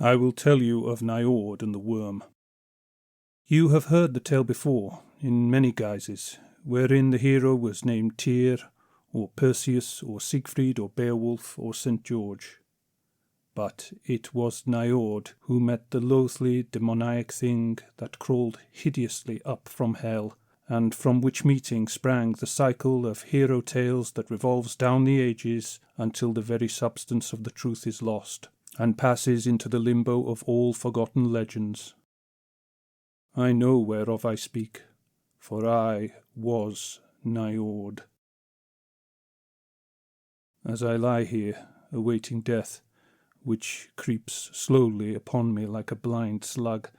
I will tell you of Niord and the worm. You have heard the tale before, in many guises, wherein the hero was named Tyr, or Perseus, or Siegfried, or Beowulf, or St. George. But it was Niord who met the loathly demoniac thing that crawled hideously up from hell, and from which meeting sprang the cycle of hero tales that revolves down the ages until the very substance of the truth is lost, and passes into the limbo of all forgotten legends. I know whereof I speak, for I was Niord. As I lie here, awaiting death, which creeps slowly upon me like a blind slug,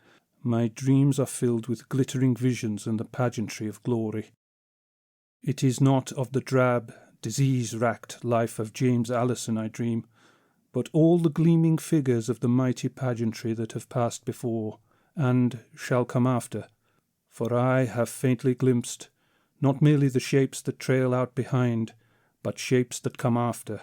my dreams are filled with glittering visions and the pageantry of glory. It is not of the drab, disease-racked life of James Allison I dream, but all the gleaming figures of the mighty pageantry that have passed before, and shall come after. For I have faintly glimpsed, not merely the shapes that trail out behind, but shapes that come after,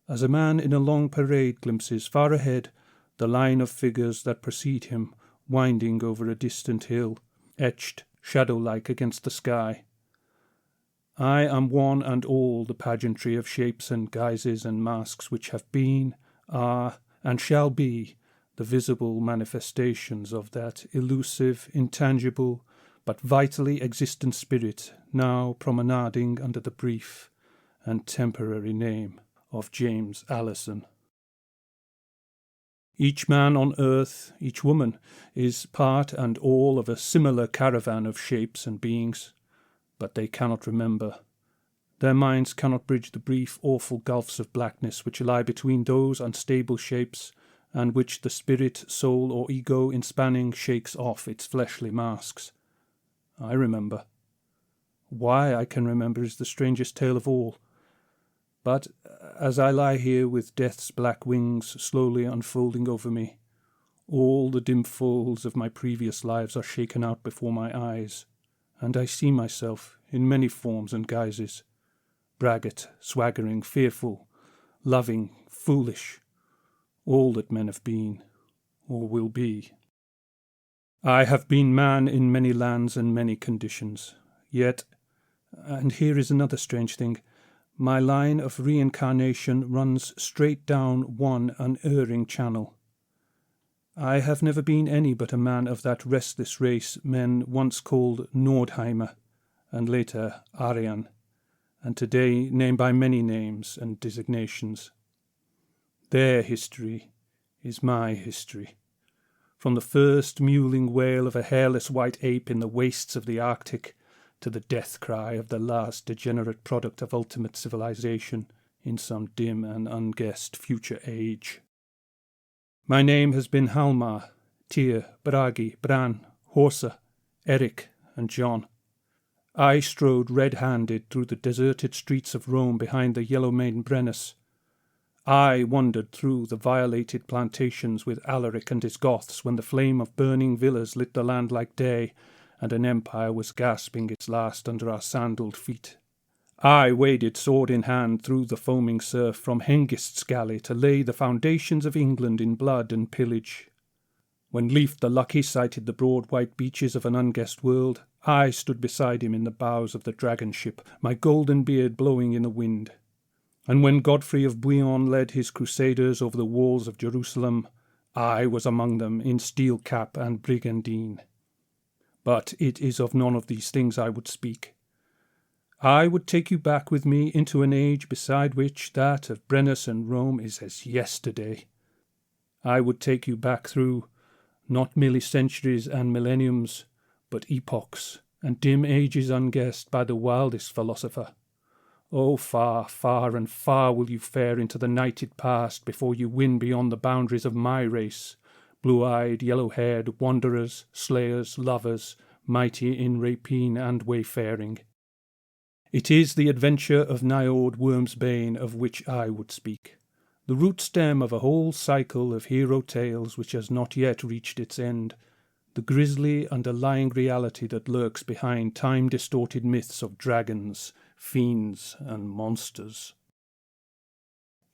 as a man in a long parade glimpses far ahead the line of figures that precede him, winding over a distant hill, etched shadow-like against the sky. I am one and all the pageantry of shapes and guises and masks which have been, are, and shall be the visible manifestations of that elusive, intangible, but vitally existent spirit now promenading under the brief and temporary name of James Allison. Each man on earth, each woman, is part and all of a similar caravan of shapes and beings, but they cannot remember. Their minds cannot bridge the brief, awful gulfs of blackness which lie between those unstable shapes, and which the spirit, soul, or ego in spanning shakes off its fleshly masks. I remember. Why I can remember is the strangest tale of all. But as I lie here with death's black wings slowly unfolding over me, all the dim folds of my previous lives are shaken out before my eyes, and I see myself in many forms and guises, braggart, swaggering, fearful, loving, foolish, all that men have been, or will be. I have been man in many lands and many conditions, yet, and here is another strange thing, my line of reincarnation runs straight down one unerring channel. I have never been any but a man of that restless race men once called Nordheimer, and later Aryan, and today named by many names and designations. Their history is my history. From the first mewling wail of a hairless white ape in the wastes of the Arctic, to the death cry of the last degenerate product of ultimate civilization in some dim and unguessed future age. My name has been Halmar, Tyr, Bragi, Bran, Horsa, Eric, and John. I strode red-handed through the deserted streets of Rome behind the yellow-maned Brennus. I wandered through the violated plantations with Alaric and his Goths when the flame of burning villas lit the land like day, and an empire was gasping its last under our sandalled feet. I waded sword in hand through the foaming surf from Hengist's galley to lay the foundations of England in blood and pillage. When Leif the Lucky sighted the broad white beaches of an unguessed world, I stood beside him in the bows of the dragon ship, my golden beard blowing in the wind. And when Godfrey of Bouillon led his crusaders over the walls of Jerusalem, I was among them in steel cap and brigandine. But it is of none of these things I would speak. I would take you back with me into an age beside which that of Brennus and Rome is as yesterday. I would take you back through, not merely centuries and millenniums, but epochs and dim ages unguessed by the wildest philosopher. Oh, far, far and far will you fare into the nighted past before you win beyond the boundaries of my race, blue-eyed, yellow-haired wanderers, slayers, lovers, mighty in rapine and wayfaring. It is the adventure of Niord Wormsbane of which I would speak, the root stem of a whole cycle of hero tales which has not yet reached its end, the grisly underlying reality that lurks behind time-distorted myths of dragons, fiends, and monsters.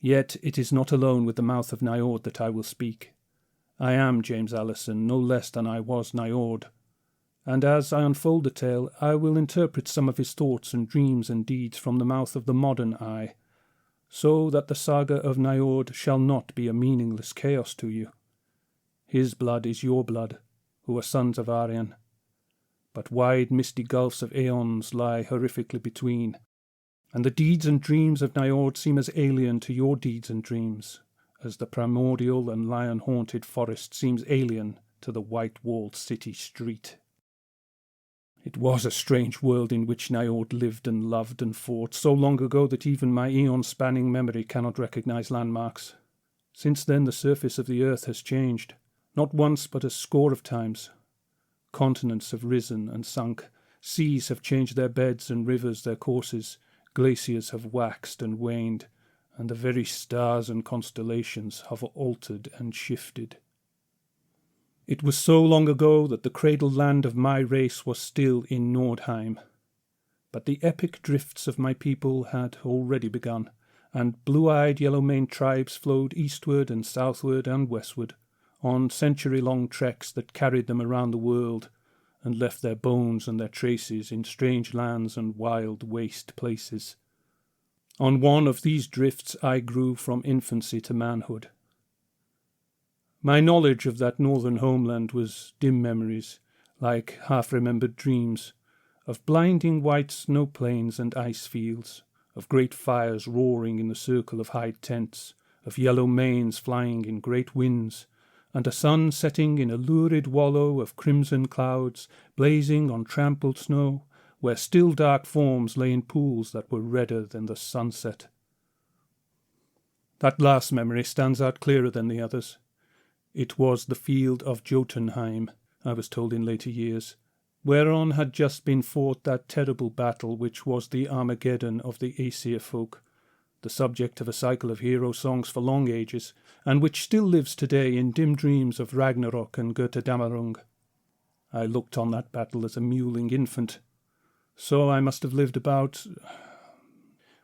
Yet it is not alone with the mouth of Niord that I will speak. I am James Allison, no less than I was Niord. And as I unfold the tale, I will interpret some of his thoughts and dreams and deeds from the mouth of the modern eye, so that the saga of Niord shall not be a meaningless chaos to you. His blood is your blood, who are sons of Aryan. But wide misty gulfs of aeons lie horrifically between, and the deeds and dreams of Niord seem as alien to your deeds and dreams as the primordial and lion-haunted forest seems alien to the white-walled city street. It was a strange world in which Niord lived and loved and fought, so long ago that even my eon-spanning memory cannot recognize landmarks. Since then the surface of the earth has changed, not once but a score of times. Continents have risen and sunk, seas have changed their beds and rivers their courses, glaciers have waxed and waned, and the very stars and constellations have altered and shifted. It was so long ago that the cradle land of my race was still in Nordheim. But the epic drifts of my people had already begun, and blue-eyed, yellow-maned tribes flowed eastward and southward and westward, on century-long treks that carried them around the world, and left their bones and their traces in strange lands and wild, waste places. On one of these drifts I grew from infancy to manhood. My knowledge of that northern homeland was dim memories, like half-remembered dreams, of blinding white snow plains and ice fields, of great fires roaring in the circle of hide tents, of yellow manes flying in great winds, and a sun setting in a lurid wallow of crimson clouds, blazing on trampled snow, where still dark forms lay in pools that were redder than the sunset. That last memory stands out clearer than the others. It was the field of Jotunheim, I was told in later years, whereon had just been fought that terrible battle which was the Armageddon of the Aesir folk, the subject of a cycle of hero songs for long ages, and which still lives today in dim dreams of Ragnarok and Götterdämmerung. I looked on that battle as a mewling infant, so I must have lived about...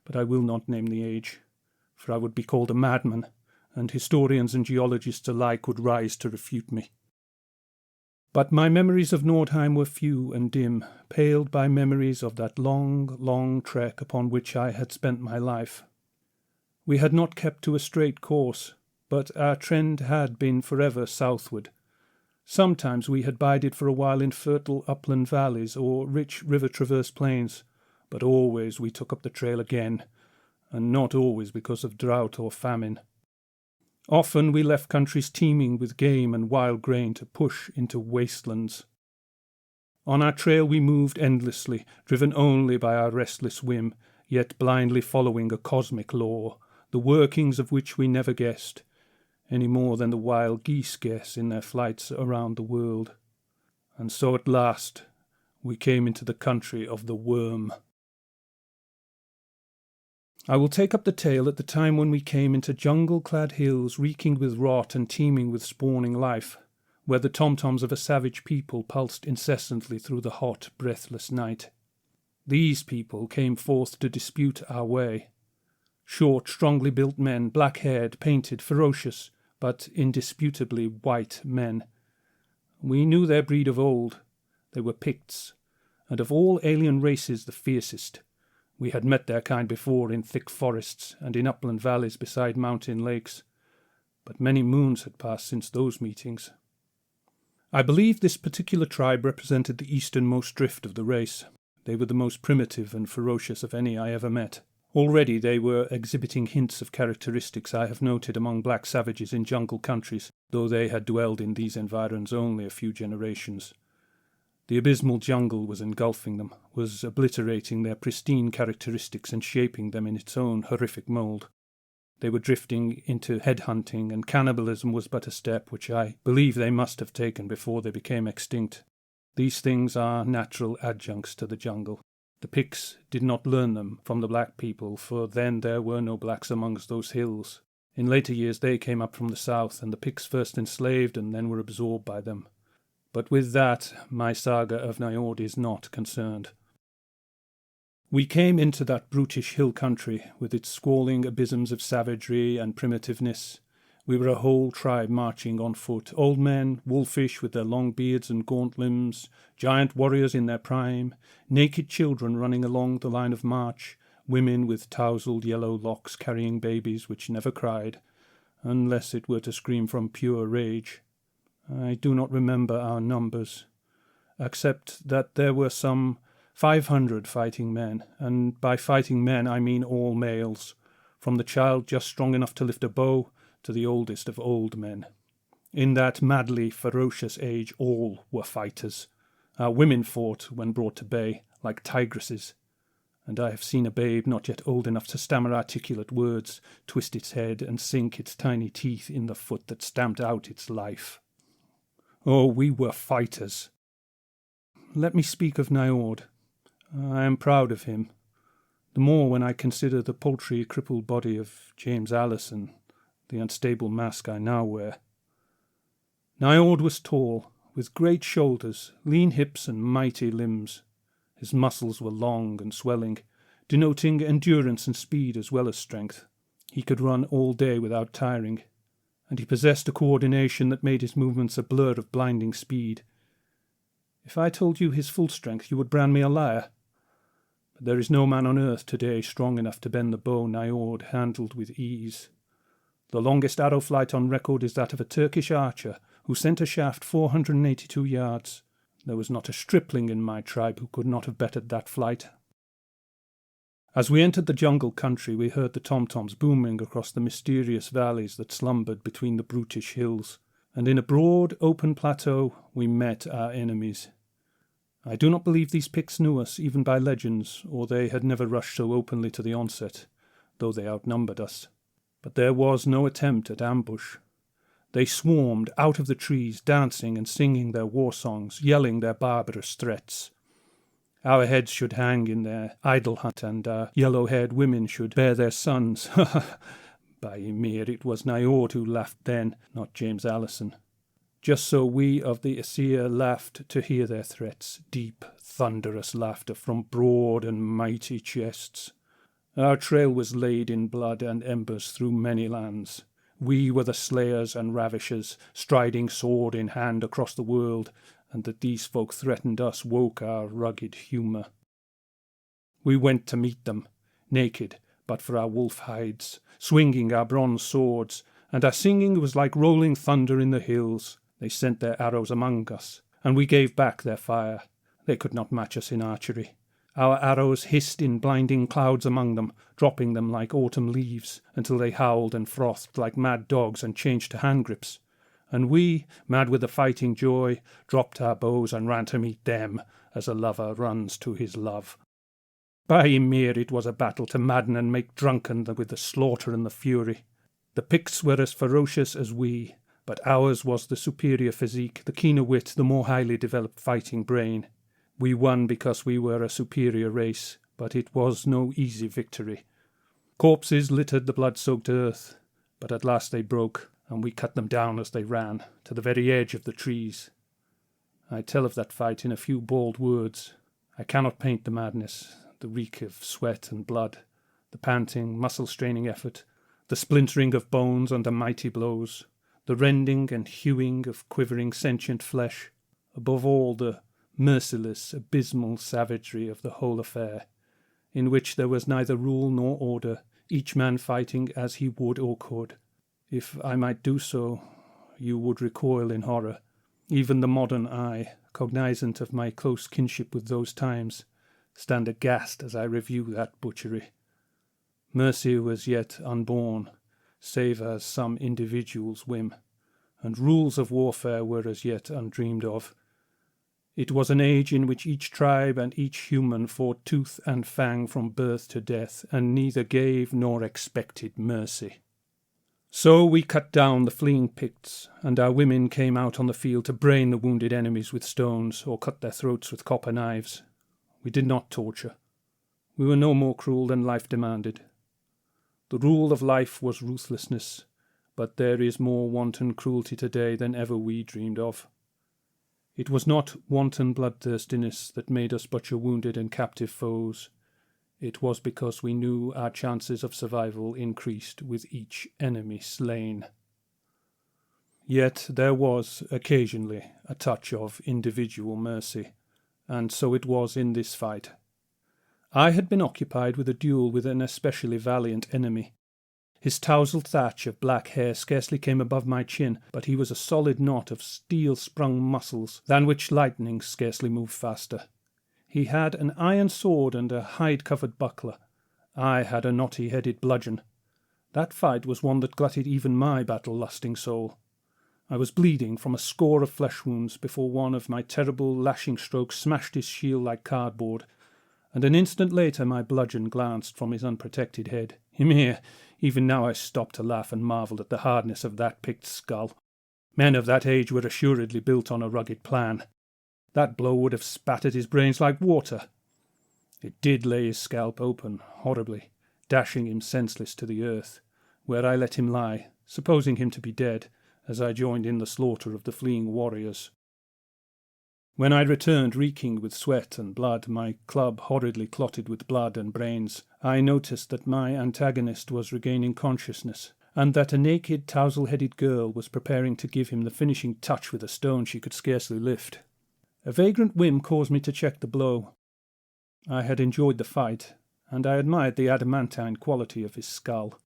But I will not name the age, for I would be called a madman, and historians and geologists alike would rise to refute me. But my memories of Nordheim were few and dim, paled by memories of that long, long trek upon which I had spent my life. We had not kept to a straight course, but our trend had been forever southward. Sometimes we had bided for a while in fertile upland valleys or rich river-traversed plains, but always we took up the trail again, and not always because of drought or famine. Often we left countries teeming with game and wild grain to push into wastelands. On our trail we moved endlessly, driven only by our restless whim, yet blindly following a cosmic law, the workings of which we never guessed, any more than the wild geese guess in their flights around the world. And so at last we came into the country of the worm. I will take up the tale at the time when we came into jungle-clad hills reeking with rot and teeming with spawning life, where the tom-toms of a savage people pulsed incessantly through the hot, breathless night. These people came forth to dispute our way. Short, strongly built men, black-haired, painted, ferocious, but indisputably white men. We knew their breed of old. They were Picts, and of all alien races the fiercest. We had met their kind before in thick forests and in upland valleys beside mountain lakes, but many moons had passed since those meetings. I believe this particular tribe represented the easternmost drift of the race. They were the most primitive and ferocious of any I ever met. Already they were exhibiting hints of characteristics I have noted among black savages in jungle countries, though they had dwelled in these environs only a few generations. The abysmal jungle was engulfing them, was obliterating their pristine characteristics and shaping them in its own horrific mould. They were drifting into headhunting, and cannibalism was but a step which I believe they must have taken before they became extinct. These things are natural adjuncts to the jungle. The Picts did not learn them from the black people, for then there were no blacks amongst those hills. In later years they came up from the south, and the Picts first enslaved and then were absorbed by them. But with that my saga of Niord is not concerned. We came into that brutish hill country, with its squalling abysms of savagery and primitiveness, We were a whole tribe marching on foot, old men, wolfish with their long beards and gaunt limbs, giant warriors in their prime, naked children running along the line of march, women with tousled yellow locks carrying babies which never cried, unless it were to scream from pure rage. I do not remember our numbers, except that there were some 500 fighting men, and by fighting men I mean all males, from the child just strong enough to lift a bow to the oldest of old men. In that madly ferocious age all were fighters. Our women fought when brought to bay, like tigresses, and I have seen a babe not yet old enough to stammer articulate words twist its head and sink its tiny teeth in the foot that stamped out its life. Oh, we were fighters. Let me speak of Niord. I am proud of him, the more when I consider the paltry, crippled body of James Allison, the unstable mask I now wear. Niord was tall, with great shoulders, lean hips and mighty limbs. His muscles were long and swelling, denoting endurance and speed as well as strength. He could run all day without tiring, and he possessed a coordination that made his movements a blur of blinding speed. If I told you his full strength, you would brand me a liar. But there is no man on earth today strong enough to bend the bow Niord handled with ease. The longest arrow flight on record is that of a Turkish archer who sent a shaft 482 yards. There was not a stripling in my tribe who could not have bettered that flight. As we entered the jungle country, we heard the tom-toms booming across the mysterious valleys that slumbered between the brutish hills, and in a broad, open plateau we met our enemies. I do not believe these Picts knew us, even by legends, or they had never rushed so openly to the onset, though they outnumbered us. But there was no attempt at ambush. They swarmed out of the trees, dancing and singing their war songs, yelling their barbarous threats. Our heads should hang in their idol hut, and our yellow-haired women should bear their sons. By Ymir, it was Niord who laughed then, not James Allison. Just so we of the Aesir laughed to hear their threats, deep, thunderous laughter from broad and mighty chests. Our trail was laid in blood and embers through many lands. We were the slayers and ravishers, striding sword in hand across the world, and that these folk threatened us woke our rugged humour. We went to meet them, naked but for our wolf hides, swinging our bronze swords, and our singing was like rolling thunder in the hills. They sent their arrows among us, and we gave back their fire. They could not match us in archery. Our arrows hissed in blinding clouds among them, dropping them like autumn leaves, until they howled and frothed like mad dogs and changed to hand grips. And we, mad with the fighting joy, dropped our bows and ran to meet them, as a lover runs to his love. By Ymir, it was a battle to madden and make drunken with the slaughter and the fury. The Picts were as ferocious as we, but ours was the superior physique, the keener wit, the more highly developed fighting brain. We won because we were a superior race, but it was no easy victory. Corpses littered the blood-soaked earth, but at last they broke, and we cut them down as they ran, to the very edge of the trees. I tell of that fight in a few bald words. I cannot paint the madness, the reek of sweat and blood, the panting, muscle-straining effort, the splintering of bones under mighty blows, the rending and hewing of quivering sentient flesh, above all the merciless, abysmal savagery of the whole affair, in which there was neither rule nor order, each man fighting as he would or could. If I might do so, you would recoil in horror. Even the modern eye, cognizant of my close kinship with those times, stand aghast as I review that butchery. Mercy was yet unborn, save as some individual's whim, and rules of warfare were as yet undreamed of. It was an age in which each tribe and each human fought tooth and fang from birth to death, and neither gave nor expected mercy. So we cut down the fleeing Picts, and our women came out on the field to brain the wounded enemies with stones, or cut their throats with copper knives. We did not torture. We were no more cruel than life demanded. The rule of life was ruthlessness, but there is more wanton cruelty today than ever we dreamed of. It was not wanton bloodthirstiness that made us butcher wounded and captive foes. It was because we knew our chances of survival increased with each enemy slain. Yet there was, occasionally, a touch of individual mercy, and so it was in this fight. I had been occupied with a duel with an especially valiant enemy. His tousled thatch of black hair scarcely came above my chin, but he was a solid knot of steel-sprung muscles, than which lightning scarcely moved faster. He had an iron sword and a hide-covered buckler. I had a knotty-headed bludgeon. That fight was one that glutted even my battle-lusting soul. I was bleeding from a score of flesh wounds before one of my terrible lashing strokes smashed his shield like cardboard, and an instant later my bludgeon glanced from his unprotected head. Ymir, even now I stopped to laugh and marvelled at the hardness of that picked skull. Men of that age were assuredly built on a rugged plan. That blow would have spattered his brains like water. It did lay his scalp open, horribly, dashing him senseless to the earth, where I let him lie, supposing him to be dead, as I joined in the slaughter of the fleeing warriors. When I returned reeking with sweat and blood, my club horridly clotted with blood and brains, I noticed that my antagonist was regaining consciousness, and that a naked, tousle-headed girl was preparing to give him the finishing touch with a stone she could scarcely lift. A vagrant whim caused me to check the blow. I had enjoyed the fight, and I admired the adamantine quality of his skull.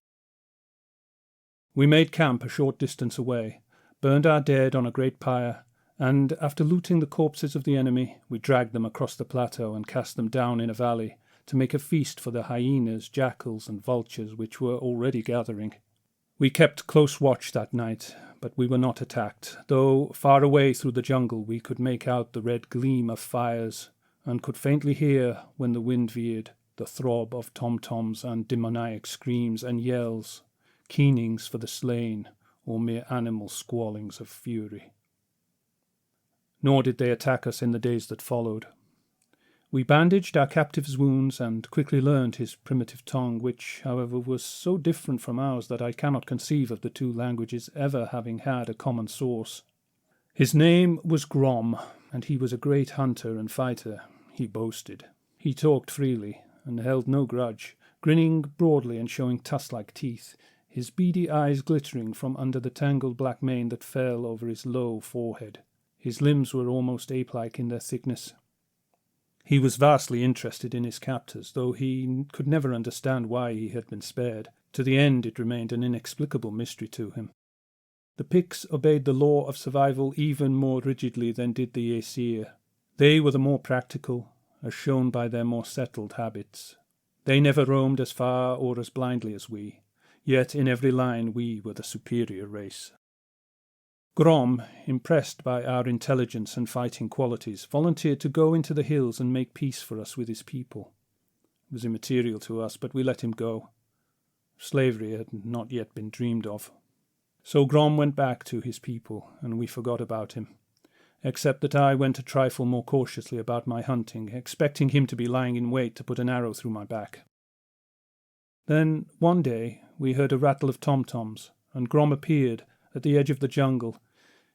We made camp a short distance away, burned our dead on a great pyre, and after looting the corpses of the enemy, we dragged them across the plateau and cast them down in a valley to make a feast for the hyenas, jackals, and vultures which were already gathering. We kept close watch that night, but we were not attacked, though far away through the jungle we could make out the red gleam of fires, and could faintly hear, when the wind veered, the throb of tom-toms and demoniac screams and yells, keenings for the slain, or mere animal squallings of fury. Nor did they attack us in the days that followed. We bandaged our captive's wounds and quickly learned his primitive tongue, which, however, was so different from ours that I cannot conceive of the two languages ever having had a common source. His name was Grom, and he was a great hunter and fighter, he boasted. He talked freely, and held no grudge, grinning broadly and showing tusk-like teeth, his beady eyes glittering from under the tangled black mane that fell over his low forehead. His limbs were almost ape-like in their thickness. He was vastly interested in his captors, though he could never understand why he had been spared. To the end it remained an inexplicable mystery to him. The Picts obeyed the law of survival even more rigidly than did the Aesir. They were the more practical, as shown by their more settled habits. They never roamed as far or as blindly as we, yet in every line we were the superior race. Grom, impressed by our intelligence and fighting qualities, volunteered to go into the hills and make peace for us with his people. It was immaterial to us, but we let him go. Slavery had not yet been dreamed of. So Grom went back to his people, and we forgot about him, except that I went a trifle more cautiously about my hunting, expecting him to be lying in wait to put an arrow through my back. Then, one day, we heard a rattle of tom-toms, and Grom appeared at the edge of the jungle,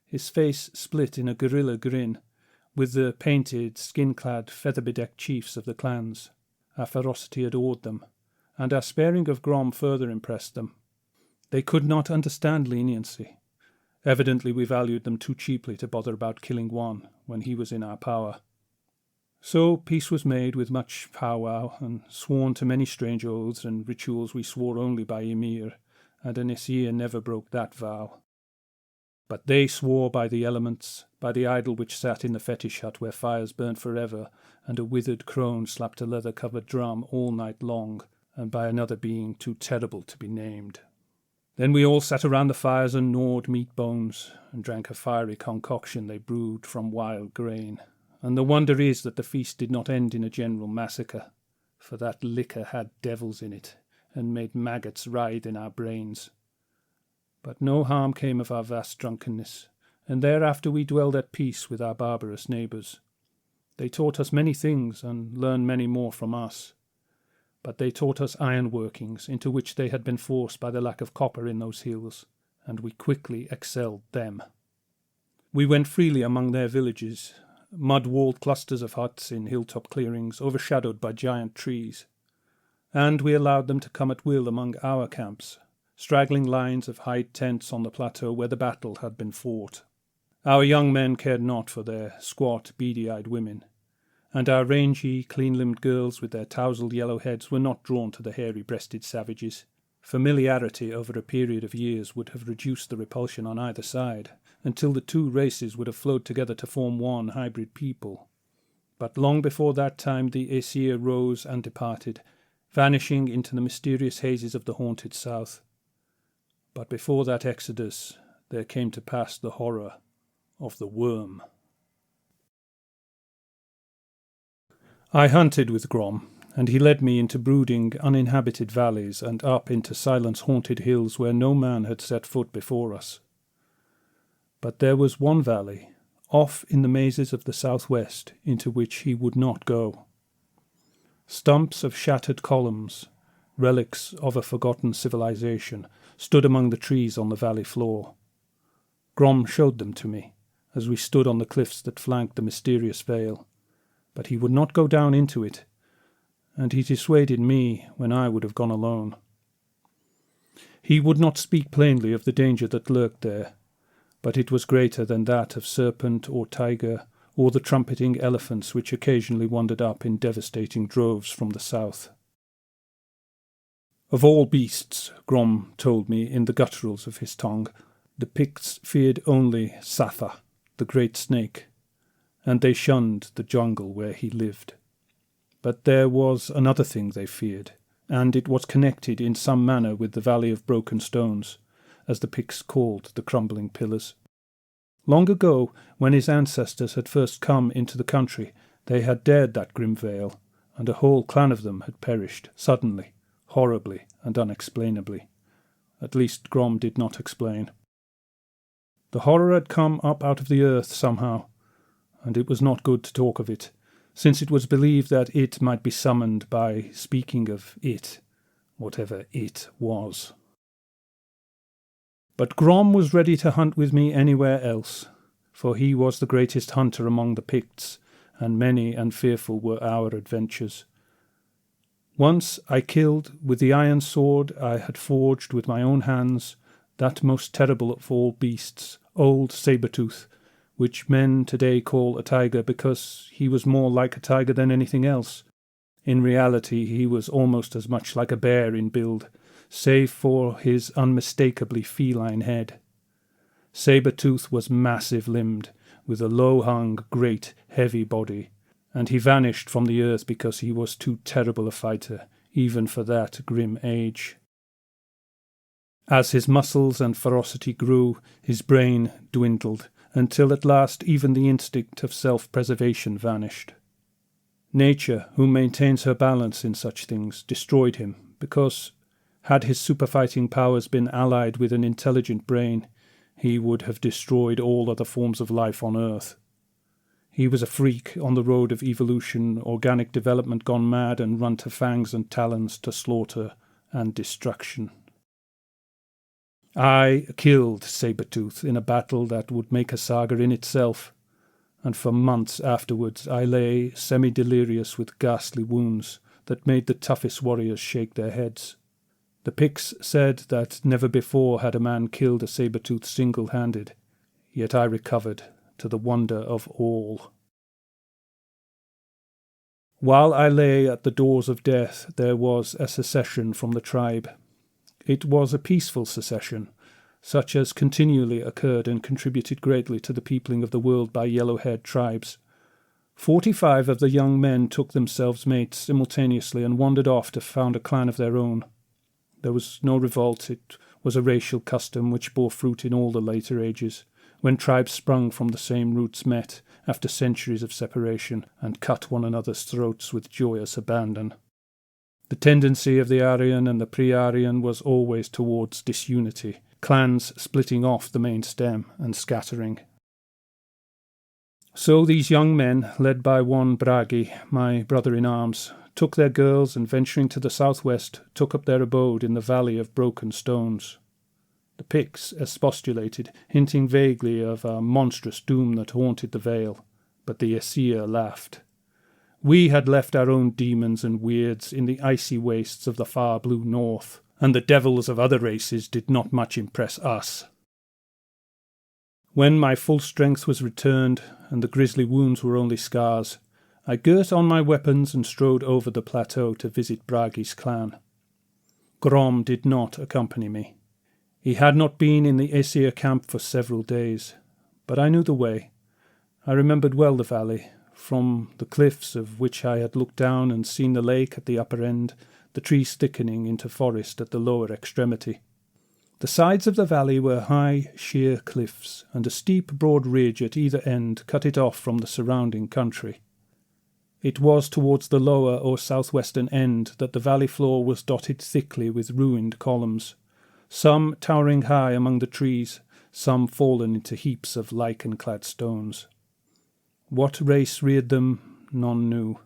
his face split in a gorilla grin, with the painted, skin-clad, feather-bedecked chiefs of the clans. Our ferocity had awed them, and our sparing of Grom further impressed them. They could not understand leniency. Evidently we valued them too cheaply to bother about killing one when he was in our power. So peace was made with much powwow, and sworn to many strange oaths and rituals we swore only by Ymir, and an Aesir never broke that vow. But they swore by the elements, by the idol which sat in the fetish hut where fires burned forever, and a withered crone slapped a leather-covered drum all night long, and by another being too terrible to be named. Then we all sat around the fires and gnawed meat bones, and drank a fiery concoction they brewed from wild grain. And the wonder is that the feast did not end in a general massacre, for that liquor had devils in it, and made maggots writhe in our brains. But no harm came of our vast drunkenness, and thereafter we dwelled at peace with our barbarous neighbours. They taught us many things, and learned many more from us. But they taught us iron workings, into which they had been forced by the lack of copper in those hills, and we quickly excelled them. We went freely among their villages, mud-walled clusters of huts in hilltop clearings overshadowed by giant trees, and we allowed them to come at will among our camps, straggling lines of hide tents on the plateau where the battle had been fought. Our young men cared not for their squat, beady-eyed women, and our rangy, clean-limbed girls with their tousled yellow heads were not drawn to the hairy-breasted savages. Familiarity over a period of years would have reduced the repulsion on either side, until the two races would have flowed together to form one hybrid people. But long before that time the Aesir rose and departed, vanishing into the mysterious hazes of the haunted south. But before that exodus there came to pass the horror of the worm. I hunted with Grom, and he led me into brooding, uninhabited valleys and up into silence-haunted hills where no man had set foot before us. But there was one valley, off in the mazes of the southwest, into which he would not go. Stumps of shattered columns, relics of a forgotten civilization, stood among the trees on the valley floor. Grom showed them to me, as we stood on the cliffs that flanked the mysterious vale, but he would not go down into it, and he dissuaded me when I would have gone alone. He would not speak plainly of the danger that lurked there, but it was greater than that of serpent or tiger or the trumpeting elephants which occasionally wandered up in devastating droves from the south. Of all beasts, Grom told me in the gutturals of his tongue, the Picts feared only Satha, the great snake, and they shunned the jungle where he lived. But there was another thing they feared, and it was connected in some manner with the Valley of Broken Stones, as the Picts called the crumbling pillars. Long ago, when his ancestors had first come into the country, they had dared that grim vale, and a whole clan of them had perished, suddenly, horribly and unexplainably. At least Grom did not explain. The horror had come up out of the earth somehow, and it was not good to talk of it, since it was believed that it might be summoned by speaking of it, whatever it was. But Grom was ready to hunt with me anywhere else, for he was the greatest hunter among the Picts, and many and fearful were our adventures. Once I killed, with the iron sword I had forged with my own hands, that most terrible of all beasts, old Saber-tooth, which men today call a tiger because he was more like a tiger than anything else. In reality he was almost as much like a bear in build, save for his unmistakably feline head. Saber-tooth was massive-limbed, with a low-hung, great, heavy body, and he vanished from the earth because he was too terrible a fighter, even for that grim age. As his muscles and ferocity grew, his brain dwindled, until at last even the instinct of self-preservation vanished. Nature, who maintains her balance in such things, destroyed him, because, had his superfighting powers been allied with an intelligent brain, he would have destroyed all other forms of life on Earth. He was a freak on the road of evolution, organic development gone mad and run to fangs and talons to slaughter and destruction. I killed Saber-tooth in a battle that would make a saga in itself, and for months afterwards I lay semi-delirious with ghastly wounds that made the toughest warriors shake their heads. The Picts said that never before had a man killed a Saber-tooth single-handed, yet I recovered, to the wonder of all. While I lay at the doors of death, there was a secession from the tribe. It was a peaceful secession, such as continually occurred and contributed greatly to the peopling of the world by yellow-haired tribes. 45 of the young men took themselves mates simultaneously and wandered off to found a clan of their own. There was no revolt. It was a racial custom which bore fruit in all the later ages, when tribes sprung from the same roots met, after centuries of separation, and cut one another's throats with joyous abandon. The tendency of the Aryan and the pre-Aryan was always towards disunity, clans splitting off the main stem and scattering. So these young men, led by one Bragi, my brother-in-arms, took their girls and, venturing to the southwest, took up their abode in the Valley of Broken Stones. The Picts expostulated, hinting vaguely of a monstrous doom that haunted the vale, but the Aesir laughed. We had left our own demons and weirds in the icy wastes of the far blue north, and the devils of other races did not much impress us. When my full strength was returned, and the grisly wounds were only scars, I girt on my weapons and strode over the plateau to visit Bragi's clan. Grom did not accompany me. He had not been in the Aesir camp for several days, but I knew the way. I remembered well the valley, from the cliffs of which I had looked down and seen the lake at the upper end, the trees thickening into forest at the lower extremity. The sides of the valley were high, sheer cliffs, and a steep, broad ridge at either end cut it off from the surrounding country. It was towards the lower or southwestern end that the valley floor was dotted thickly with ruined columns, some towering high among the trees, some fallen into heaps of lichen-clad stones. What race reared them, none knew,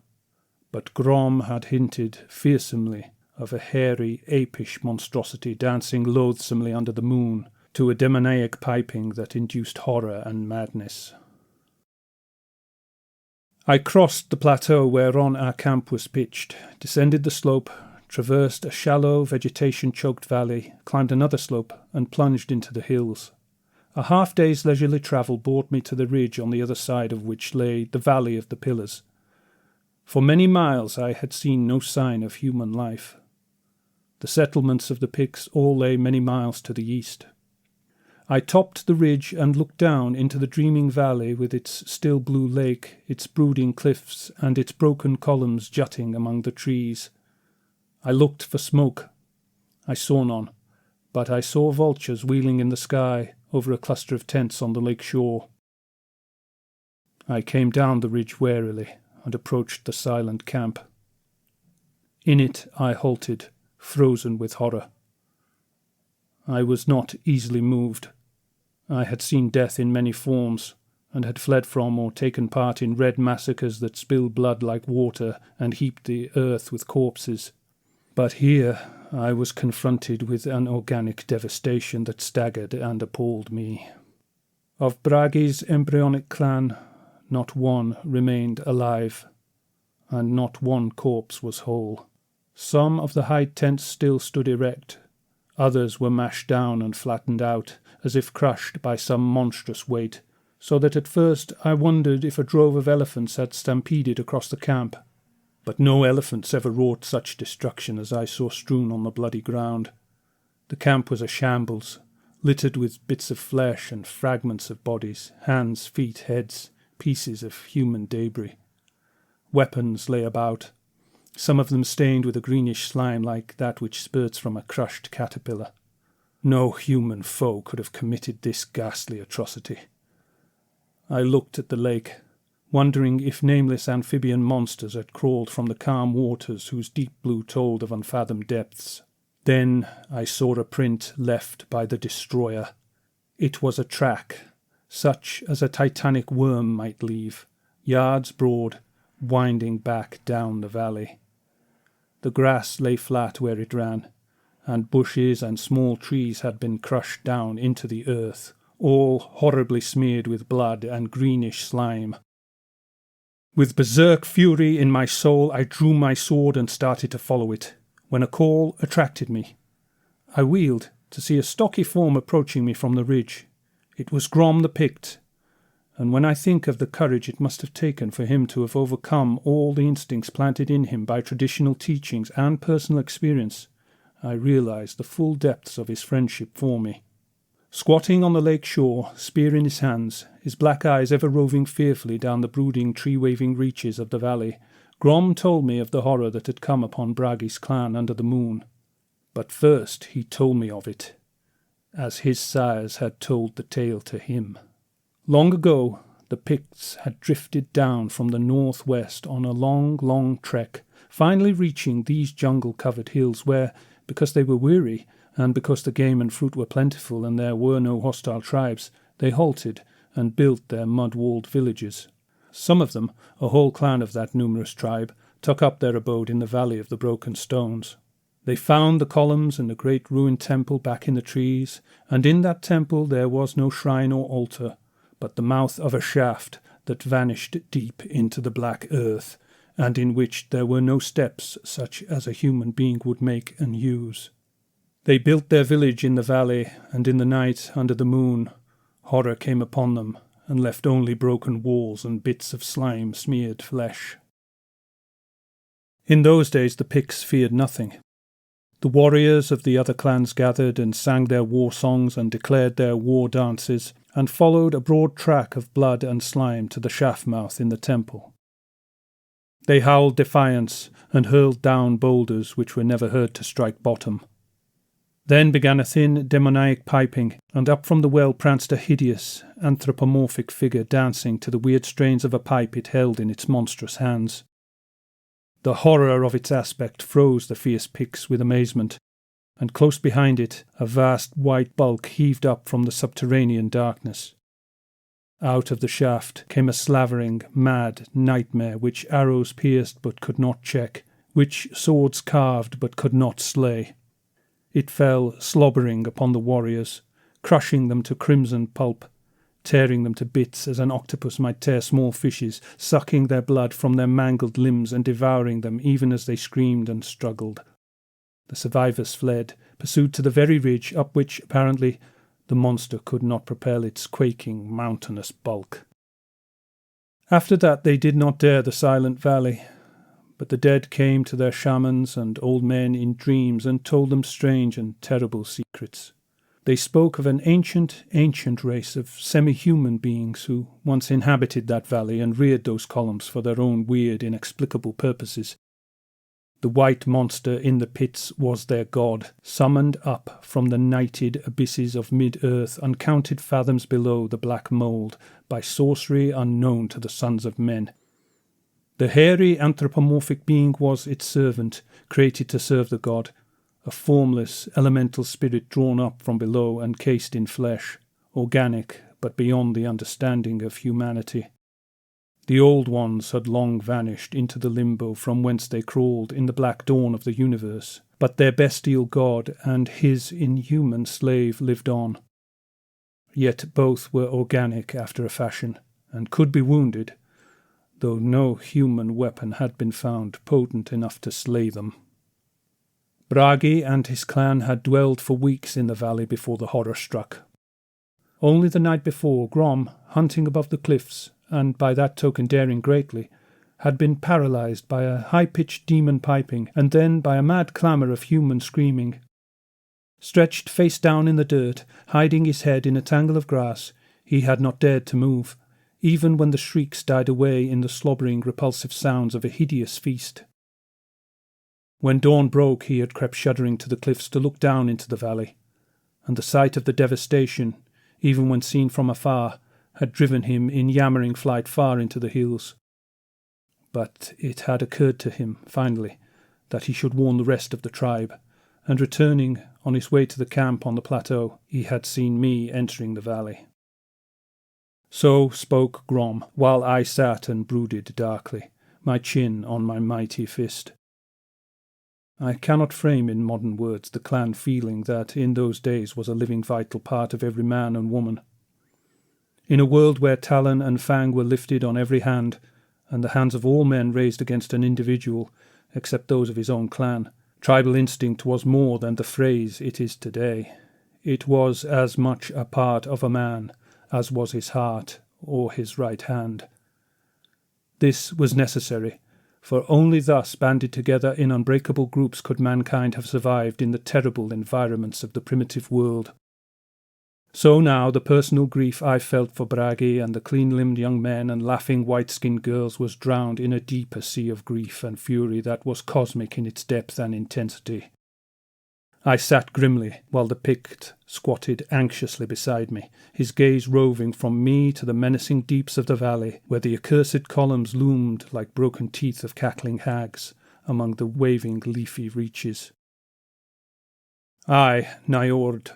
but Grom had hinted fearsomely of a hairy, apish monstrosity dancing loathsomely under the moon to a demoniac piping that induced horror and madness. I crossed the plateau whereon our camp was pitched, descended the slope, traversed a shallow, vegetation-choked valley, climbed another slope, and plunged into the hills. A half-day's leisurely travel brought me to the ridge on the other side of which lay the Valley of the Pillars. For many miles I had seen no sign of human life. The settlements of the Picts all lay many miles to the east. I topped the ridge and looked down into the dreaming valley with its still blue lake, its brooding cliffs, and its broken columns jutting among the trees. I looked for smoke. I saw none, but I saw vultures wheeling in the sky over a cluster of tents on the lake shore. I came down the ridge warily and approached the silent camp. In it I halted, frozen with horror. I was not easily moved. I had seen death in many forms, and had fled from or taken part in red massacres that spilled blood like water and heaped the earth with corpses. But here I was confronted with an organic devastation that staggered and appalled me. Of Bragi's embryonic clan, not one remained alive, and not one corpse was whole. Some of the hide tents still stood erect. Others were mashed down and flattened out, as if crushed by some monstrous weight, so that at first I wondered if a drove of elephants had stampeded across the camp. But no elephants ever wrought such destruction as I saw strewn on the bloody ground. The camp was a shambles, littered with bits of flesh and fragments of bodies, hands, feet, heads, pieces of human debris. Weapons lay about, some of them stained with a greenish slime like that which spurts from a crushed caterpillar. No human foe could have committed this ghastly atrocity. I looked at the lake, wondering if nameless amphibian monsters had crawled from the calm waters whose deep blue told of unfathomed depths. Then I saw a print left by the destroyer. It was a track, such as a titanic worm might leave, yards broad, winding back down the valley. The grass lay flat where it ran, and bushes and small trees had been crushed down into the earth, all horribly smeared with blood and greenish slime. With berserk fury in my soul, I drew my sword and started to follow it, when a call attracted me. I wheeled to see a stocky form approaching me from the ridge. It was Grom the Pict, and when I think of the courage it must have taken for him to have overcome all the instincts planted in him by traditional teachings and personal experience, I realize the full depths of his friendship for me. Squatting on the lake shore, spear in his hands, his black eyes ever roving fearfully down the brooding, tree-waving reaches of the valley, Grom told me of the horror that had come upon Bragi's clan under the moon. But first he told me of it, as his sires had told the tale to him. Long ago, the Picts had drifted down from the northwest on a long, long trek, finally reaching these jungle-covered hills where, because they were weary, and because the game and fruit were plentiful and there were no hostile tribes, they halted and built their mud-walled villages. Some of them, a whole clan of that numerous tribe, took up their abode in the Valley of the Broken Stones. They found the columns and the great ruined temple back in the trees, and in that temple there was no shrine or altar, but the mouth of a shaft that vanished deep into the black earth, and in which there were no steps such as a human being would make and use. They built their village in the valley, and in the night, under the moon, horror came upon them, and left only broken walls and bits of slime-smeared flesh. In those days the Picts feared nothing. The warriors of the other clans gathered and sang their war songs and declared their war dances, and followed a broad track of blood and slime to the shaft mouth in the temple. They howled defiance and hurled down boulders which were never heard to strike bottom. Then began a thin demoniac piping, and up from the well pranced a hideous, anthropomorphic figure dancing to the weird strains of a pipe it held in its monstrous hands. The horror of its aspect froze the fierce Picts with amazement, and close behind it a vast white bulk heaved up from the subterranean darkness. Out of the shaft came a slavering, mad nightmare which arrows pierced but could not check, which swords carved but could not slay. It fell slobbering upon the warriors, crushing them to crimson pulp, tearing them to bits as an octopus might tear small fishes, sucking their blood from their mangled limbs and devouring them even as they screamed and struggled. The survivors fled, pursued to the very ridge up which, apparently, the monster could not propel its quaking, mountainous bulk. After that they did not dare the silent valley, but the dead came to their shamans and old men in dreams and told them strange and terrible secrets. They spoke of an ancient race of semi-human beings who once inhabited that valley and reared those columns for their own weird, inexplicable purposes. The white monster in the pits was their god, summoned up from the nighted abysses of mid-earth, uncounted fathoms below the black mould, by sorcery unknown to the sons of men. The hairy anthropomorphic being was its servant, created to serve the god, a formless elemental spirit drawn up from below and cased in flesh, organic but beyond the understanding of humanity. The old ones had long vanished into the limbo from whence they crawled in the black dawn of the universe, but their bestial god and his inhuman slave lived on. Yet both were organic after a fashion, and could be wounded, though no human weapon had been found potent enough to slay them. Bragi and his clan had dwelled for weeks in the valley before the horror struck. Only the night before, Grom, hunting above the cliffs, and by that token daring greatly, had been paralysed by a high-pitched demon piping, and then by a mad clamour of human screaming. Stretched face down in the dirt, hiding his head in a tangle of grass, he had not dared to move, even when the shrieks died away in the slobbering, repulsive sounds of a hideous feast. When dawn broke, he had crept shuddering to the cliffs to look down into the valley, and the sight of the devastation, even when seen from afar, had driven him in yammering flight far into the hills. But it had occurred to him, finally, that he should warn the rest of the tribe, and returning on his way to the camp on the plateau, he had seen me entering the valley. So spoke Grom, while I sat and brooded darkly, my chin on my mighty fist. I cannot frame in modern words the clan feeling that in those days was a living vital part of every man and woman. In a world where talon and fang were lifted on every hand, and the hands of all men raised against an individual, except those of his own clan, tribal instinct was more than the phrase it is today. It was as much a part of a man as was his heart or his right hand. This was necessary, for only thus banded together in unbreakable groups could mankind have survived in the terrible environments of the primitive world. So now the personal grief I felt for Bragi and the clean-limbed young men and laughing white-skinned girls was drowned in a deeper sea of grief and fury that was cosmic in its depth and intensity. I sat grimly while the Pict squatted anxiously beside me, his gaze roving from me to the menacing deeps of the valley, where the accursed columns loomed like broken teeth of cackling hags among the waving leafy reaches. I, Niord,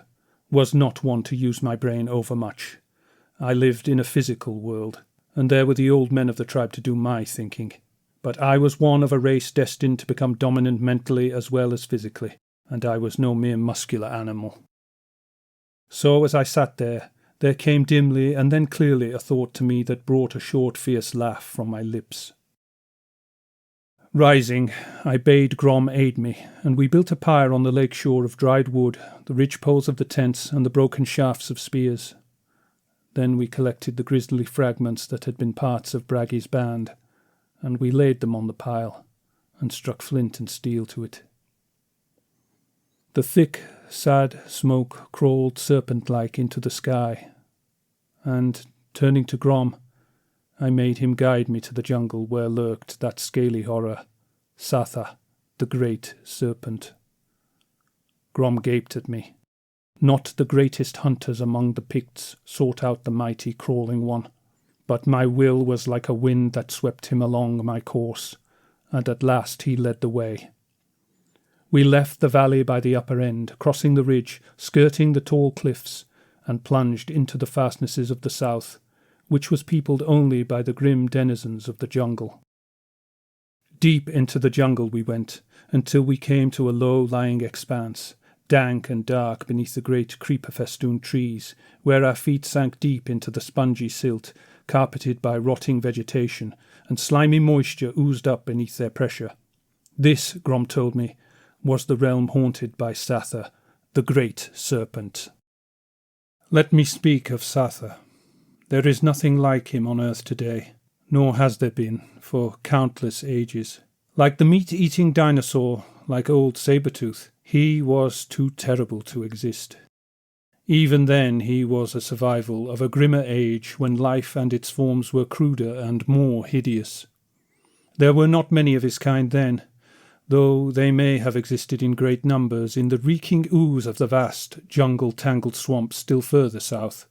was not one to use my brain overmuch. I lived in a physical world, and there were the old men of the tribe to do my thinking. But I was one of a race destined to become dominant mentally as well as physically, and I was no mere muscular animal. So as I sat there came dimly and then clearly a thought to me that brought a short, fierce laugh from my lips. Rising, I bade Grom aid me, and we built a pyre on the lake shore of dried wood, the ridge poles of the tents, and the broken shafts of spears. Then we collected the grisly fragments that had been parts of Bragg's band, and we laid them on the pile, and struck flint and steel to it. The thick, sad smoke crawled serpent-like into the sky, and, turning to Grom, I made him guide me to the jungle where lurked that scaly horror, Satha, the great serpent. Grom gaped at me. Not the greatest hunters among the Picts sought out the mighty crawling one, but my will was like a wind that swept him along my course, and at last he led the way. We left the valley by the upper end, crossing the ridge, skirting the tall cliffs, and plunged into the fastnesses of the south, which was peopled only by the grim denizens of the jungle. Deep into the jungle we went, until we came to a low-lying expanse, dank and dark beneath the great creeper-festooned trees, where our feet sank deep into the spongy silt, carpeted by rotting vegetation, and slimy moisture oozed up beneath their pressure. This, Grom told me, was the realm haunted by Satha, the great serpent. Let me speak of Satha. There is nothing like him on earth today, nor has there been for countless ages. Like the meat-eating dinosaur, like old Sabertooth, he was too terrible to exist. Even then he was a survival of a grimmer age when life and its forms were cruder and more hideous. There were not many of his kind then, though they may have existed in great numbers in the reeking ooze of the vast, jungle-tangled swamps still further south.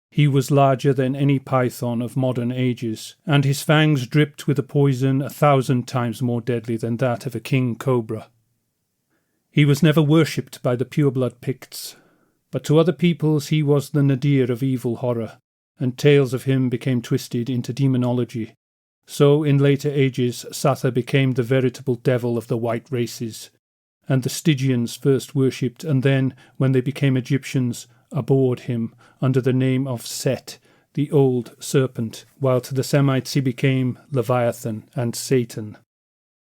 He was larger than any python of modern ages, and his fangs dripped with a poison 1,000 times more deadly than that of a king cobra. He was never worshipped by the pureblood Picts, but to other peoples he was the nadir of evil horror, and tales of him became twisted into demonology. So in later ages Satha became the veritable devil of the white races, and the Stygians first worshipped, and then, when they became Egyptians, abhorred him under the name of Set, the old serpent, while to the Semites he became Leviathan and Satan.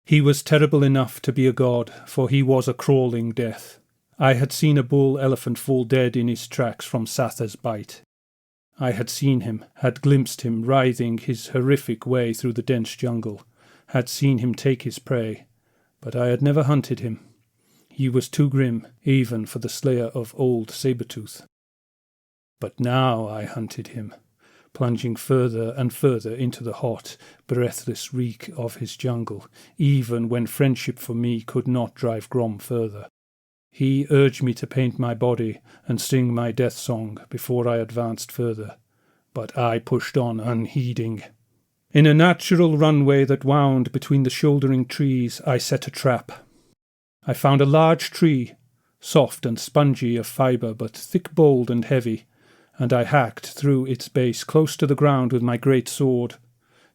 He was terrible enough to be a god, for he was a crawling death. I had seen a bull elephant fall dead in his tracks from Satha's bite. I had seen him, had glimpsed him writhing his horrific way through the dense jungle, had seen him take his prey, but I had never hunted him. He was too grim, even for the slayer of old Sabertooth. But now I hunted him, plunging further and further into the hot, breathless reek of his jungle, even when friendship for me could not drive Grom further. He urged me to paint my body and sing my death song before I advanced further, but I pushed on unheeding. In a natural runway that wound between the shouldering trees, I set a trap. I found a large tree, soft and spongy of fibre, but thick-boled and heavy, and I hacked through its base close to the ground with my great sword,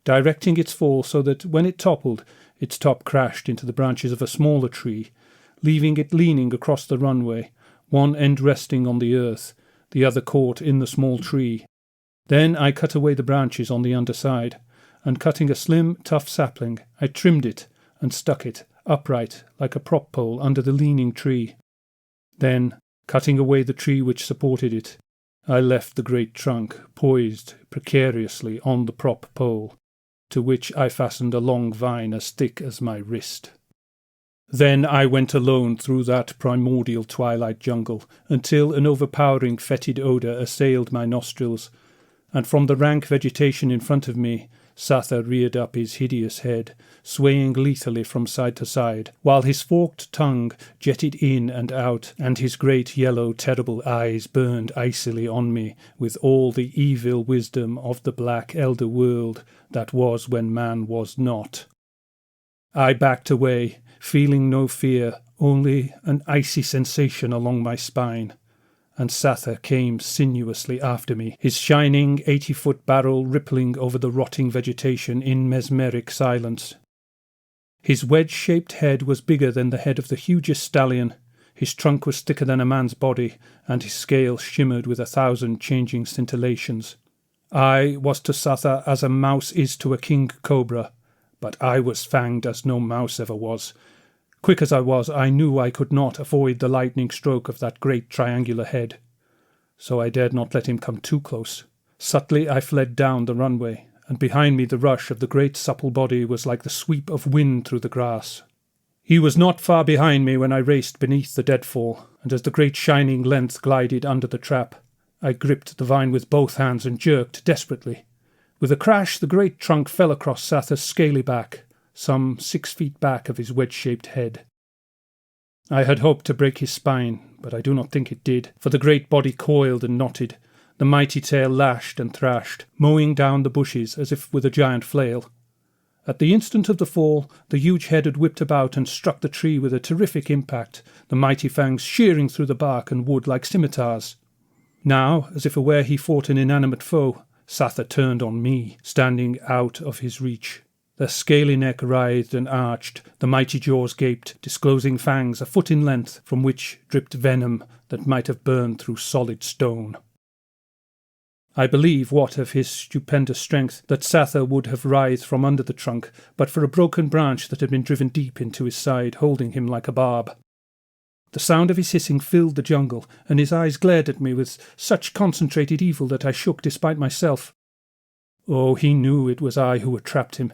directing its fall so that when it toppled, its top crashed into the branches of a smaller tree, leaving it leaning across the runway, one end resting on the earth, the other caught in the small tree. Then I cut away the branches on the underside, and cutting a slim, tough sapling, I trimmed it and stuck it upright like a prop pole under the leaning tree. Then, cutting away the tree which supported it, I left the great trunk poised precariously on the prop pole, to which I fastened a long vine as thick as my wrist. Then I went alone through that primordial twilight jungle until an overpowering fetid odour assailed my nostrils, and from the rank vegetation in front of me Satha reared up his hideous head, swaying lethally from side to side, while his forked tongue jetted in and out, and his great yellow terrible eyes burned icily on me with all the evil wisdom of the black elder world that was when man was not. I backed away, feeling no fear, only an icy sensation along my spine, and Satha came sinuously after me, his shining 80-foot barrel rippling over the rotting vegetation in mesmeric silence. His wedge-shaped head was bigger than the head of the hugest stallion, his trunk was thicker than a man's body, and his scales shimmered with 1,000 changing scintillations. I was to Satha as a mouse is to a king cobra, But I was fanged as no mouse ever was. Quick as I was, I knew I could not avoid the lightning stroke of that great triangular head. So I dared not let him come too close. Subtly I fled down the runway, and behind me the rush of the great supple body was like the sweep of wind through the grass. He was not far behind me when I raced beneath the deadfall, and as the great shining length glided under the trap, I gripped the vine with both hands and jerked desperately. With a crash, the great trunk fell across Satha's scaly back, some 6 feet back of his wedge-shaped head. I had hoped to break his spine, but I do not think it did, for the great body coiled and knotted. The mighty tail lashed and thrashed, mowing down the bushes as if with a giant flail. At the instant of the fall, the huge head had whipped about and struck the tree with a terrific impact, the mighty fangs shearing through the bark and wood like scimitars. Now, as if aware he fought an inanimate foe, Satha turned on me, standing out of his reach. The scaly neck writhed and arched, the mighty jaws gaped, disclosing fangs a foot in length, from which dripped venom that might have burned through solid stone. I believe, what of his stupendous strength, that Satha would have writhed from under the trunk, but for a broken branch that had been driven deep into his side, holding him like a barb. The sound of his hissing filled the jungle, and his eyes glared at me with such concentrated evil that I shook despite myself. Oh, he knew it was I who had trapped him.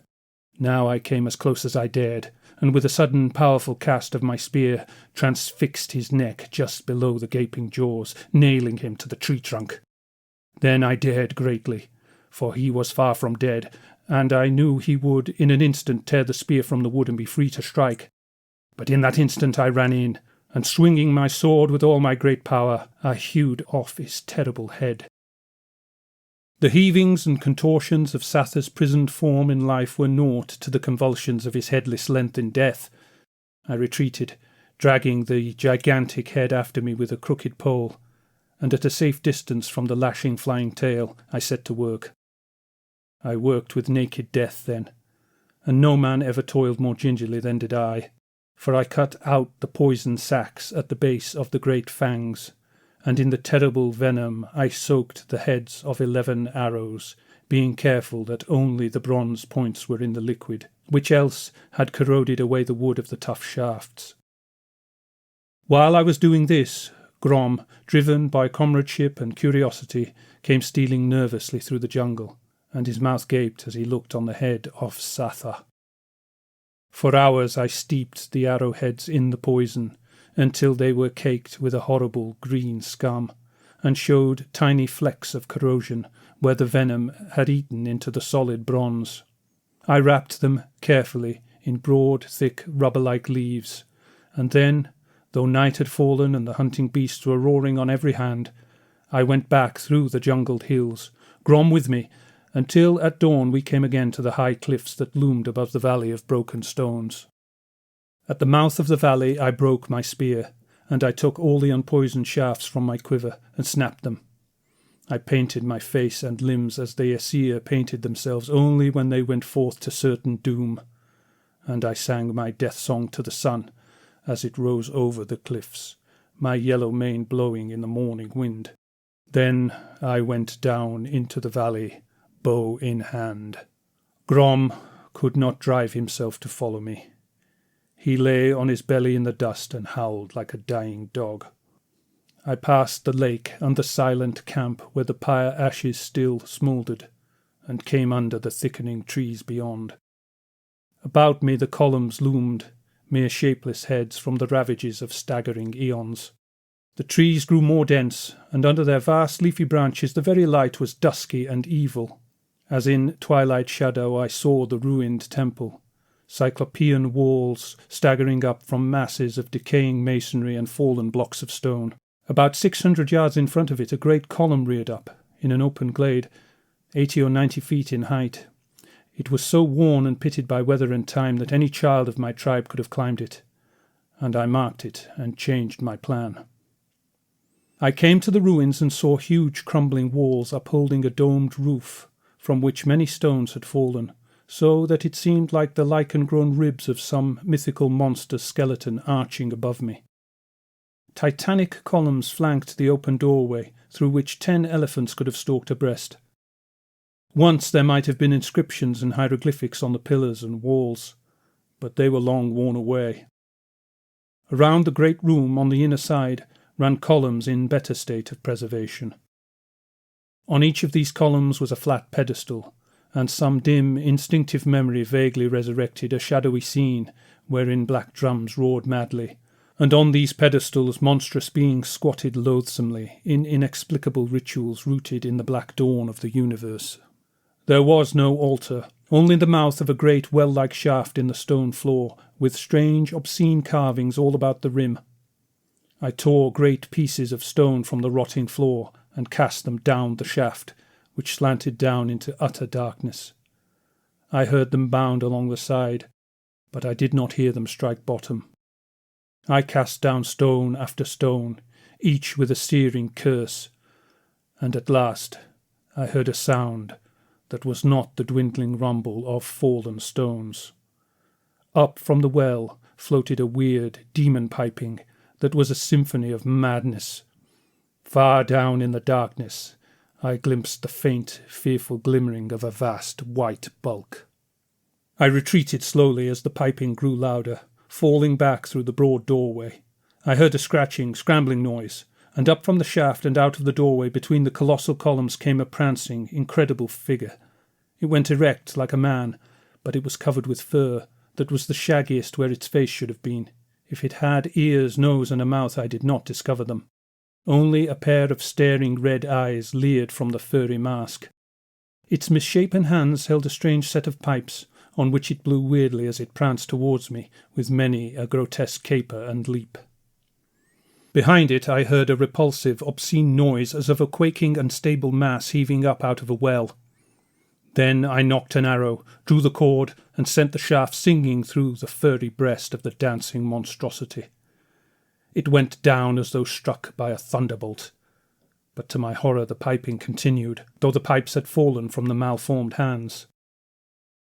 Now I came as close as I dared, and with a sudden powerful cast of my spear, transfixed his neck just below the gaping jaws, nailing him to the tree trunk. Then I dared greatly, for he was far from dead, and I knew he would in an instant tear the spear from the wood and be free to strike. But in that instant I ran in, and swinging my sword with all my great power, I hewed off his terrible head. The heavings and contortions of Satha's prisoned form in life were naught to the convulsions of his headless length in death. I retreated, dragging the gigantic head after me with a crooked pole, and at a safe distance from the lashing flying tail I set to work. I worked with naked death then, and no man ever toiled more gingerly than did I, for I cut out the poison sacs at the base of the great fangs, and in the terrible venom I soaked the heads of 11 arrows, being careful that only the bronze points were in the liquid, which else had corroded away the wood of the tough shafts. While I was doing this, Grom, driven by comradeship and curiosity, came stealing nervously through the jungle, and his mouth gaped as he looked on the head of Satha. For hours I steeped the arrowheads in the poison, until they were caked with a horrible green scum, and showed tiny flecks of corrosion where the venom had eaten into the solid bronze. I wrapped them carefully in broad, thick, rubber-like leaves, and then, though night had fallen and the hunting beasts were roaring on every hand, I went back through the jungled hills, Grom with me, until at dawn we came again to the high cliffs that loomed above the valley of broken stones. At the mouth of the valley I broke my spear, and I took all the unpoisoned shafts from my quiver and snapped them. I painted my face and limbs as the Aesir painted themselves only when they went forth to certain doom, and I sang my death song to the sun as it rose over the cliffs, my yellow mane blowing in the morning wind. Then I went down into the valley, bow in hand. Grom could not drive himself to follow me. He lay on his belly in the dust and howled like a dying dog. I passed the lake and the silent camp where the pyre ashes still smouldered, and came under the thickening trees beyond. About me the columns loomed, mere shapeless heads from the ravages of staggering eons. The trees grew more dense, and under their vast leafy branches the very light was dusky and evil. As in twilight shadow I saw the ruined temple, cyclopean walls staggering up from masses of decaying masonry and fallen blocks of stone. About 600 yards in front of it a great column reared up, in an open glade, 80 or 90 feet in height. It was so worn and pitted by weather and time that any child of my tribe could have climbed it, and I marked it and changed my plan. I came to the ruins and saw huge crumbling walls upholding a domed roof, from which many stones had fallen, so that it seemed like the lichen-grown ribs of some mythical monster skeleton arching above me. Titanic columns flanked the open doorway, through which 10 elephants could have stalked abreast. Once there might have been inscriptions and hieroglyphics on the pillars and walls, but they were long worn away. Around the great room on the inner side ran columns in better state of preservation. On each of these columns was a flat pedestal, and some dim, instinctive memory vaguely resurrected a shadowy scene wherein black drums roared madly, and on these pedestals monstrous beings squatted loathsomely in inexplicable rituals rooted in the black dawn of the universe. There was no altar, only the mouth of a great well-like shaft in the stone floor, with strange, obscene carvings all about the rim. I tore great pieces of stone from the rotting floor and cast them down the shaft, which slanted down into utter darkness. I heard them bound along the side, but I did not hear them strike bottom. I cast down stone after stone, each with a searing curse, and at last I heard a sound that was not the dwindling rumble of fallen stones. Up from the well floated a weird demon piping that was a symphony of madness. Far down in the darkness I glimpsed the faint, fearful glimmering of a vast white bulk. I retreated slowly as the piping grew louder, falling back through the broad doorway. I heard a scratching, scrambling noise, and up from the shaft and out of the doorway between the colossal columns came a prancing, incredible figure. It went erect like a man, but it was covered with fur that was the shaggiest where its face should have been. If it had ears, nose, and a mouth, I did not discover them. Only a pair of staring red eyes leered from the furry mask. Its misshapen hands held a strange set of pipes, on which it blew weirdly as it pranced towards me, with many a grotesque caper and leap. Behind it I heard a repulsive, obscene noise as of a quaking, unstable mass heaving up out of a well. Then I nocked an arrow, drew the cord, and sent the shaft singing through the furry breast of the dancing monstrosity. It went down as though struck by a thunderbolt, but to my horror the piping continued, though the pipes had fallen from the malformed hands.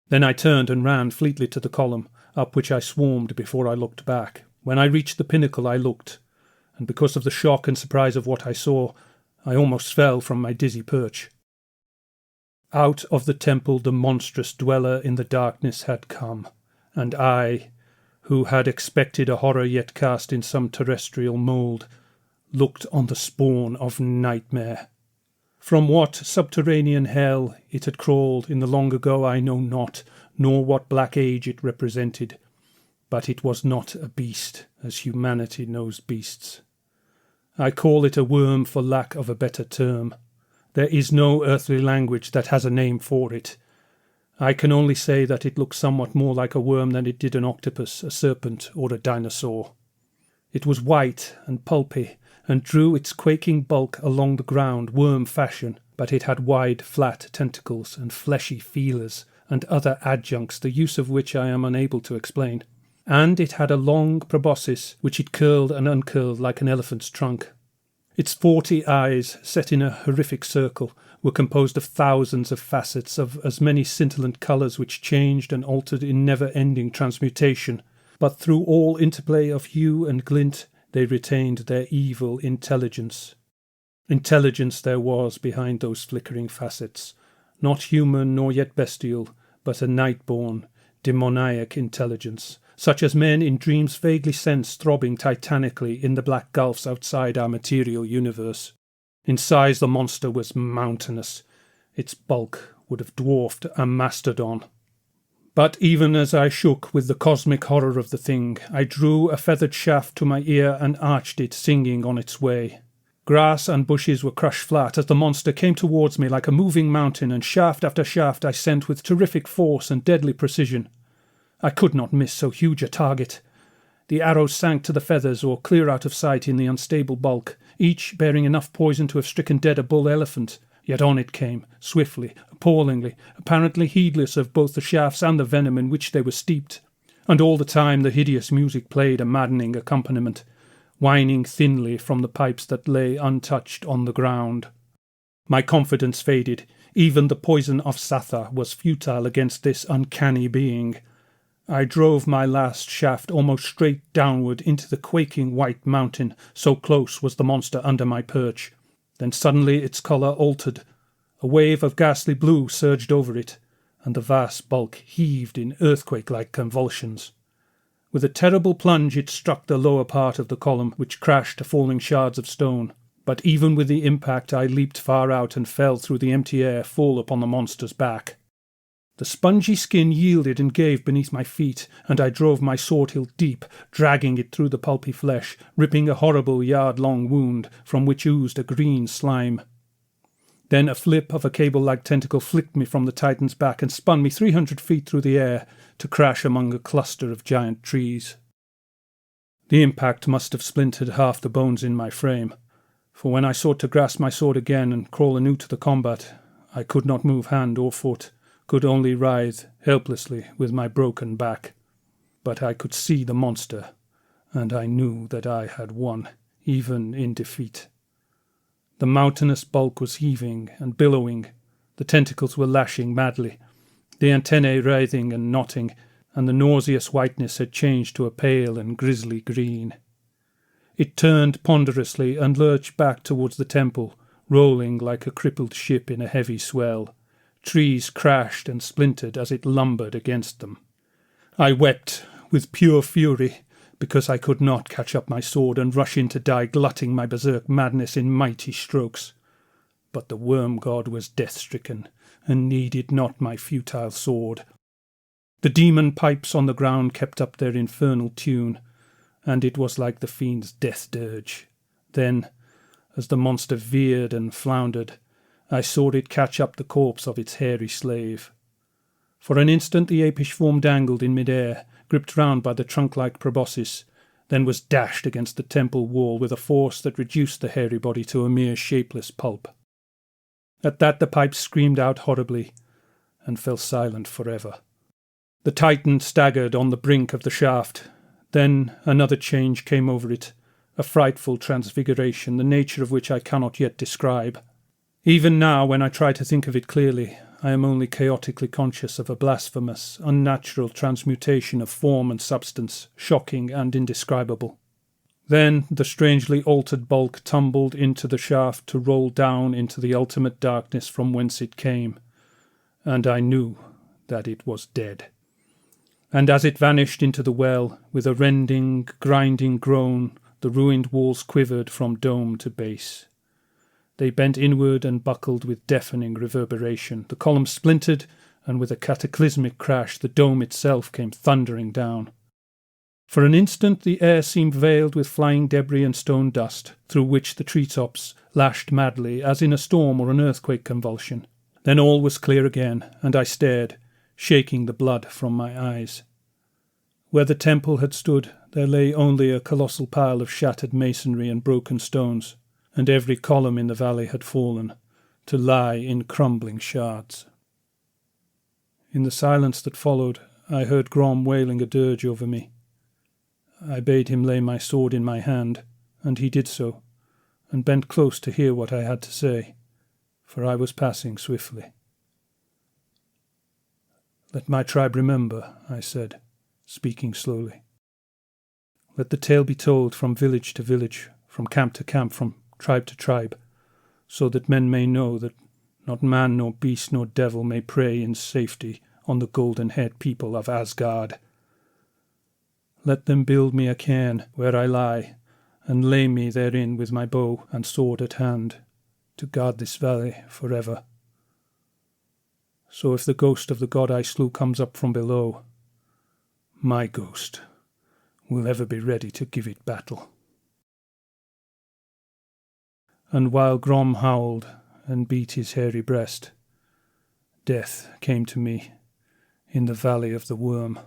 Then I turned and ran fleetly to the column, up which I swarmed before I looked back. When I reached the pinnacle I looked, and because of the shock and surprise of what I saw, I almost fell from my dizzy perch. Out of the temple the monstrous dweller in the darkness had come, and I, who had expected a horror yet cast in some terrestrial mould, looked on the spawn of nightmare. From what subterranean hell it had crawled in the long ago I know not, nor what black age it represented, but it was not a beast, as humanity knows beasts. I call it a worm for lack of a better term. There is no earthly language that has a name for it. I can only say that it looked somewhat more like a worm than it did an octopus, a serpent, or a dinosaur. It was white and pulpy, and drew its quaking bulk along the ground worm fashion, but it had wide, flat tentacles and fleshy feelers, and other adjuncts, the use of which I am unable to explain. And it had a long proboscis, which it curled and uncurled like an elephant's trunk. Its 40 eyes, set in a horrific circle, were composed of thousands of facets of as many scintillant colours which changed and altered in never-ending transmutation, but through all interplay of hue and glint they retained their evil intelligence. Intelligence there was behind those flickering facets, not human nor yet bestial, but a night-born, demoniac intelligence, such as men in dreams vaguely sense throbbing titanically in the black gulfs outside our material universe. In size the monster was mountainous. Its bulk would have dwarfed a mastodon. But even as I shook with the cosmic horror of the thing, I drew a feathered shaft to my ear and arched it, singing on its way. Grass and bushes were crushed flat as the monster came towards me like a moving mountain, and shaft after shaft I sent with terrific force and deadly precision. I could not miss so huge a target. The arrows sank to the feathers or clear out of sight in the unstable bulk, each bearing enough poison to have stricken dead a bull elephant. Yet on it came, swiftly, appallingly, apparently heedless of both the shafts and the venom in which they were steeped. And all the time the hideous music played a maddening accompaniment, whining thinly from the pipes that lay untouched on the ground. My confidence faded. Even the poison of Satha was futile against this uncanny being. I drove my last shaft almost straight downward into the quaking white mountain, so close was the monster under my perch. Then suddenly its colour altered. A wave of ghastly blue surged over it, and the vast bulk heaved in earthquake-like convulsions. With a terrible plunge it struck the lower part of the column, which crashed to falling shards of stone. But even with the impact I leaped far out and fell through the empty air full upon the monster's back. The spongy skin yielded and gave beneath my feet, and I drove my sword hilt deep, dragging it through the pulpy flesh, ripping a horrible yard-long wound from which oozed a green slime. Then a flip of a cable-like tentacle flicked me from the Titan's back and spun me 300 feet through the air to crash among a cluster of giant trees. The impact must have splintered half the bones in my frame, for when I sought to grasp my sword again and crawl anew to the combat, I could not move hand or foot, could only writhe helplessly with my broken back. But I could see the monster, and I knew that I had won, even in defeat. The mountainous bulk was heaving and billowing, the tentacles were lashing madly, the antennae writhing and knotting, and the nauseous whiteness had changed to a pale and grisly green. It turned ponderously and lurched back towards the temple, rolling like a crippled ship in a heavy swell. Trees crashed and splintered as it lumbered against them. I wept with pure fury, because I could not catch up my sword and rush in to die, glutting my berserk madness in mighty strokes. But the worm god was death-stricken, and needed not my futile sword. The demon pipes on the ground kept up their infernal tune, and it was like the fiend's death dirge. Then, as the monster veered and floundered, I saw it catch up the corpse of its hairy slave. For an instant the apish form dangled in mid-air, gripped round by the trunk-like proboscis, then was dashed against the temple wall with a force that reduced the hairy body to a mere shapeless pulp. At that the pipes screamed out horribly, and fell silent forever. The Titan staggered on the brink of the shaft. Then another change came over it, a frightful transfiguration, the nature of which I cannot yet describe. Even now, when I try to think of it clearly, I am only chaotically conscious of a blasphemous, unnatural transmutation of form and substance, shocking and indescribable. Then the strangely altered bulk tumbled into the shaft to roll down into the ultimate darkness from whence it came, and I knew that it was dead. And as it vanished into the well, with a rending, grinding groan, the ruined walls quivered from dome to base. They bent inward and buckled with deafening reverberation. The column splintered, and with a cataclysmic crash the dome itself came thundering down. For an instant the air seemed veiled with flying debris and stone dust, through which the treetops lashed madly, as in a storm or an earthquake convulsion. Then all was clear again, and I stared, shaking the blood from my eyes. Where the temple had stood, there lay only a colossal pile of shattered masonry and broken stones, and every column in the valley had fallen, to lie in crumbling shards. In the silence that followed, I heard Grom wailing a dirge over me. I bade him lay my sword in my hand, and he did so, and bent close to hear what I had to say, for I was passing swiftly. "Let my tribe remember," I said, speaking slowly. "Let the tale be told from village to village, from camp to camp, from tribe to tribe, so that men may know that not man nor beast nor devil may prey in safety on the golden-haired people of Asgard. Let them build me a cairn where I lie, and lay me therein with my bow and sword at hand, to guard this valley forever. So if the ghost of the god I slew comes up from below, my ghost will ever be ready to give it battle." And while Grom howled and beat his hairy breast, death came to me in the valley of the worm.